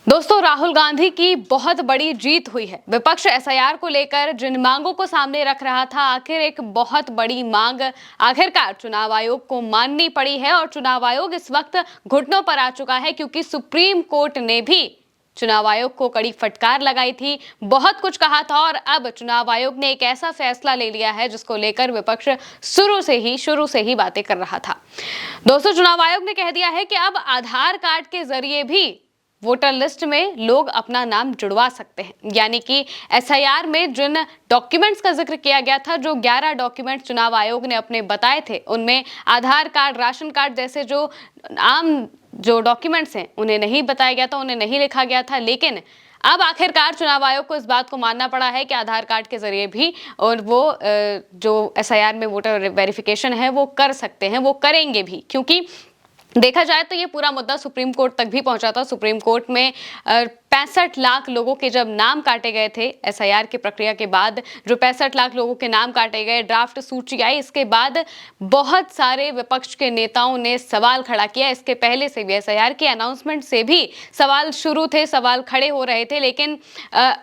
दोस्तों, राहुल गांधी की बहुत बड़ी जीत हुई है। विपक्ष एसआईआर को लेकर जिन मांगों को सामने रख रहा था, आखिर एक बहुत बड़ी मांग आखिरकार चुनाव आयोग को माननी पड़ी है और चुनाव आयोग इस वक्त घुटनों पर आ चुका है, क्योंकि सुप्रीम कोर्ट ने भी चुनाव आयोग को कड़ी फटकार लगाई थी, बहुत कुछ कहा था और अब चुनाव आयोग ने एक ऐसा फैसला ले लिया है जिसको लेकर विपक्ष शुरू से ही बातें कर रहा था। दोस्तों, चुनाव आयोग ने कह दिया है कि अब आधार कार्ड के जरिए भी वोटर लिस्ट में लोग अपना नाम जुड़वा सकते हैं। यानी कि एसआईआर में जिन डॉक्यूमेंट्स का जिक्र किया गया था, जो 11 डॉक्यूमेंट चुनाव आयोग ने अपने बताए थे, उनमें आधार कार्ड, राशन कार्ड जैसे जो आम जो डॉक्यूमेंट्स हैं उन्हें नहीं बताया गया था, उन्हें नहीं लिखा गया था। लेकिन अब आखिरकार चुनाव आयोग को इस बात को मानना पड़ा है कि आधार कार्ड के जरिए भी और वो जो एसआईआर में वोटर वेरिफिकेशन है वो कर सकते हैं, वो करेंगे भी। क्योंकि देखा जाए तो ये पूरा मुद्दा सुप्रीम कोर्ट तक भी पहुंचा था। सुप्रीम कोर्ट में 65 लाख लोगों के जब नाम काटे गए थे एसआईआर की प्रक्रिया के बाद, जो 65 लाख लोगों के नाम काटे गए, ड्राफ्ट सूची आई, इसके बाद बहुत सारे विपक्ष के नेताओं ने सवाल खड़ा किया। इसके पहले से भी एसआईआर के अनाउंसमेंट से भी सवाल शुरू थे, सवाल खड़े हो रहे थे। लेकिन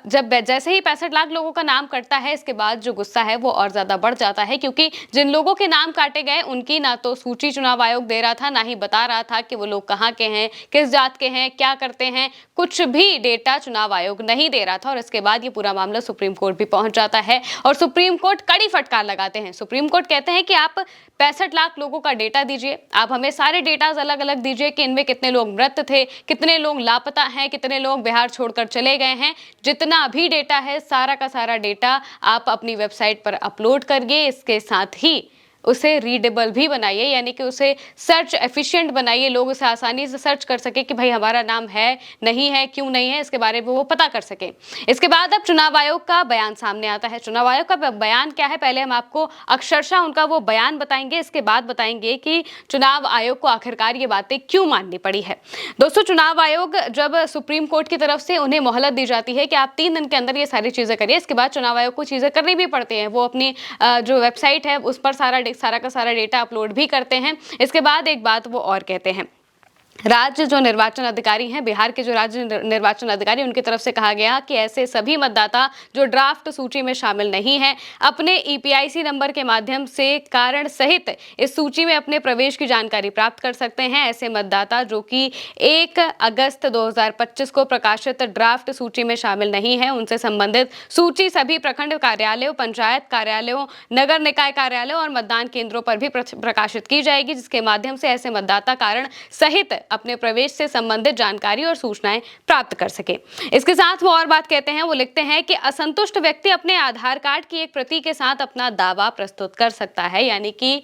जब जैसे ही 65 लाख लोगों का नाम कटता है, इसके बाद जो गुस्सा है वो और ज्यादा बढ़ जाता है, क्योंकि जिन लोगों के नाम काटे गए उनकी ना तो सूची चुनाव आयोग दे रहा था, ना ही बता रहा था कि वो लोग कहाँ के हैं, किस जात के हैं, क्या करते हैं, कुछ भी डेटा चुनाव आयोग नहीं दे रहा था। और इसके बाद ये पूरा मामला सुप्रीम कोर्ट भी पहुंच जाता है और सुप्रीम कोर्ट कड़ी फटकार लगाते हैं। सुप्रीम कोर्ट कहते हैं कि आप 65 लाख लोगों का डेटा दीजिए, आप हमें सारे डेटाज अलग अलग दीजिए कि इनमें कितने लोग मृत थे, कितने लोग लापता हैं, कितने लोग बिहार छोड़कर चले गए हैं। जितना भी डेटा है, सारा का सारा डेटा आप अपनी वेबसाइट पर अपलोड करिए। इसके साथ ही उसे रीडेबल भी बनाइए, यानी कि उसे सर्च एफिशिएंट बनाइए, लोग उसे आसानी से सर्च कर सके कि भाई हमारा नाम है, नहीं है, क्यों नहीं है, इसके बारे में वो पता कर सके। इसके बाद अब चुनाव आयोग का बयान सामने आता है। चुनाव आयोग का बयान क्या है, पहले हम आपको अक्षरशः उनका वो बयान बताएंगे, इसके बाद बताएंगे कि चुनाव आयोग को आखिरकार ये बातें क्यों माननी पड़ी है। दोस्तों, चुनाव आयोग जब सुप्रीम कोर्ट की तरफ से उन्हें मोहलत दी जाती है कि आप 3 दिन के अंदर ये सारी चीजें करिए, इसके बाद चुनाव आयोग को चीजें करनी भी पड़ती हैं। वो अपनी जो वेबसाइट है उस पर सारा का सारा डेटा अपलोड भी करते हैं। इसके बाद एक बात वो और कहते हैं, राज्य जो निर्वाचन अधिकारी हैं, बिहार के जो राज्य निर्वाचन अधिकारी, उनकी तरफ से कहा गया कि ऐसे सभी मतदाता जो ड्राफ्ट सूची में शामिल नहीं हैं, अपने ईपीआईसी नंबर के माध्यम से कारण सहित इस सूची में अपने प्रवेश की जानकारी प्राप्त कर सकते हैं। ऐसे मतदाता जो कि 1 अगस्त 2025 को प्रकाशित ड्राफ्ट सूची में शामिल नहीं है, उनसे संबंधित सूची सभी प्रखंड कार्यालयों, पंचायत कार्यालयों, नगर निकाय कार्यालयों और मतदान केंद्रों पर भी प्रकाशित की जाएगी, जिसके माध्यम से ऐसे मतदाता कारण सहित अपने प्रवेश से संबंधित जानकारी और सूचनाएं प्राप्त कर सके। इसके साथ वो और बात कहते हैं, वो लिखते हैं कि असंतुष्ट व्यक्ति अपने आधार कार्ड की एक प्रति के साथ अपना दावा प्रस्तुत कर सकता है। यानी कि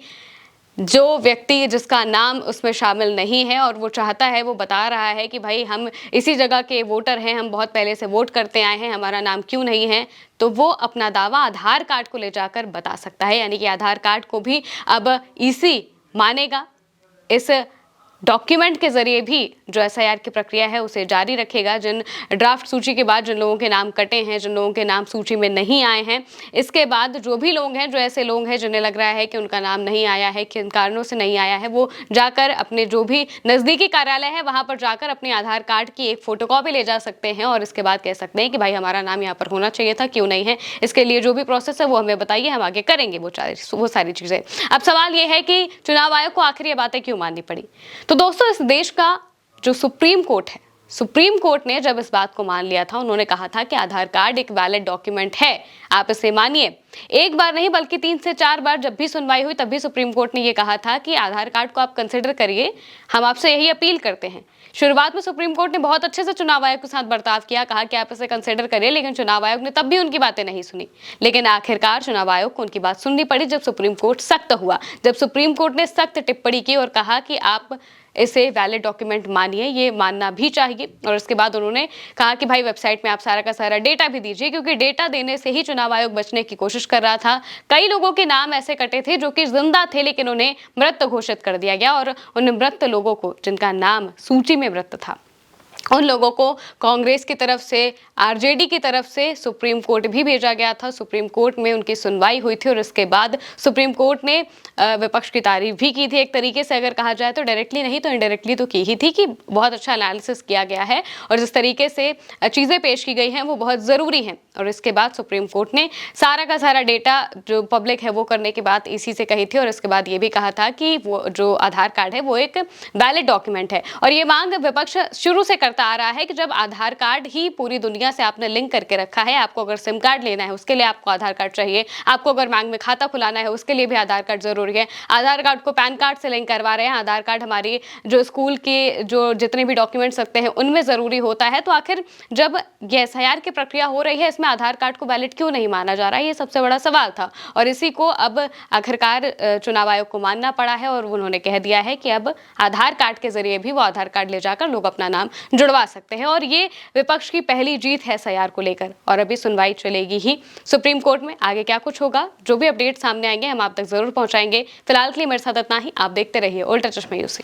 जो व्यक्ति जिसका नाम उसमें शामिल नहीं है और वो चाहता है, वो बता रहा है कि भाई हम इसी जगह के वोटर हैं, हम बहुत पहले से वोट करते आए हैं, हमारा नाम क्यों नहीं है, तो वो अपना दावा आधार कार्ड को ले जाकर बता सकता है। यानी कि आधार कार्ड को भी अब ईसी मानेगा, इस डॉक्यूमेंट के जरिए भी जो एसआईआर की प्रक्रिया है उसे जारी रखेगा। जिन ड्राफ्ट सूची के बाद जिन लोगों के नाम कटे हैं, जिन लोगों के नाम सूची में नहीं आए हैं, इसके बाद जो भी लोग हैं, जो ऐसे लोग हैं जिन्हें लग रहा है कि उनका नाम नहीं आया है, किन कारणों से नहीं आया है, वो जाकर अपने जो भी नज़दीकी कार्यालय है वहाँ पर जाकर अपने आधार कार्ड की एक फोटोकॉपी ले जा सकते हैं और इसके बाद कह सकते हैं कि भाई हमारा नाम यहाँ पर होना चाहिए था, क्यों नहीं है, इसके लिए जो भी प्रोसेस है वो हमें बताइए, हम आगे करेंगे वो सारी चीज़ें। अब सवाल ये है कि चुनाव आयोग को आखिर ये बातें क्यों माननी पड़ी। तो दोस्तों, इस देश का जो सुप्रीम कोर्ट है, सुप्रीम कोर्ट ने जब इस बात को मान लिया था, उन्होंने कहा था कि आधार कार्ड एक वैलिड डॉक्यूमेंट है, आप इसे मानिए। एक बार नहीं बल्कि 3 से 4 बार जब भी सुनवाई हुई तब भी सुप्रीम कोर्ट ने यह कहा था कि आधार कार्ड को आप कंसिडर करिए, हम आपसे यही अपील करते हैं। शुरुआत में सुप्रीम कोर्ट ने बहुत अच्छे से चुनाव आयोग के साथ बर्ताव किया, कहा कि आप इसे कंसिडर करिए, लेकिन चुनाव आयोग ने तब भी उनकी बातें नहीं सुनी। लेकिन आखिरकार चुनाव आयोग को उनकी बात सुननी पड़ी जब सुप्रीम कोर्ट सख्त हुआ, जब सुप्रीम कोर्ट ने सख्त टिप्पणी की और कहा कि आप इसे वैलिड डॉक्यूमेंट मानिए, ये मानना भी चाहिए। और उसके बाद उन्होंने कहा कि भाई वेबसाइट में आप सारा का सारा डेटा भी दीजिए, क्योंकि डेटा देने से ही चुनाव आयोग बचने की कोशिश कर रहा था। कई लोगों के नाम ऐसे कटे थे जो कि जिंदा थे, लेकिन उन्हें मृत घोषित कर दिया गया और उन मृत लोगों को, जिनका नाम सूची में मृत था, उन लोगों को कांग्रेस की तरफ से, आरजेडी की तरफ से सुप्रीम कोर्ट भी भेजा गया था। सुप्रीम कोर्ट में उनकी सुनवाई हुई थी और इसके बाद सुप्रीम कोर्ट ने विपक्ष की तारीफ भी की थी। एक तरीके से अगर कहा जाए तो डायरेक्टली नहीं तो इनडायरेक्टली तो की ही थी कि बहुत अच्छा एनालिसिस किया गया है और जिस तरीके से चीज़ें पेश की गई हैं वो बहुत ज़रूरी हैं। और इसके बाद सुप्रीम कोर्ट ने सारा का सारा डेटा जो पब्लिक है वो करने की बात इसी से कही थी और इसके बाद ये भी कहा था कि वो जो आधार कार्ड है वो एक वैलिड डॉक्यूमेंट है। और ये मांग विपक्ष शुरू से करता आ रहा है कि जब आधार कार्ड ही पूरी दुनिया से आपने लिंक करके रखा है, आपको अगर सिम कार्ड लेना है उसके लिए आपको आधार कार्ड चाहिए, आपको अगर बैंक में खाता खुलाना है उसके लिए भी आधार कार्ड जरूरी है, आधार कार्ड को पैन कार्ड से लिंक करवा रहे हैं, आधार कार्ड हमारी जो स्कूल के जो जितने भी डॉक्यूमेंट्स लगते हैं उनमें जरूरी होता है, तो आखिर जब ये एसआईआर की प्रक्रिया हो रही है इसमें आधार कार्ड को वैलिड क्यों नहीं माना जा रहा है, ये सबसे बड़ा सवाल था। और इसी को अब आखिरकार चुनाव आयोग को मानना पड़ा है और उन्होंने कह दिया है कि अब आधार कार्ड के जरिए भी वो आधार कार्ड ले जाकर लोग अपना नाम जुड़वा सकते हैं। और ये विपक्ष की पहली जीत है एसआईआर को लेकर और अभी सुनवाई चलेगी ही सुप्रीम कोर्ट में। आगे क्या कुछ होगा, जो भी अपडेट सामने आएंगे हम आप तक जरूर पहुंचाएंगे। फिलहाल के लिए मेरे साथ इतना ही। आप देखते रहिए उल्टा चश्मा यूसी।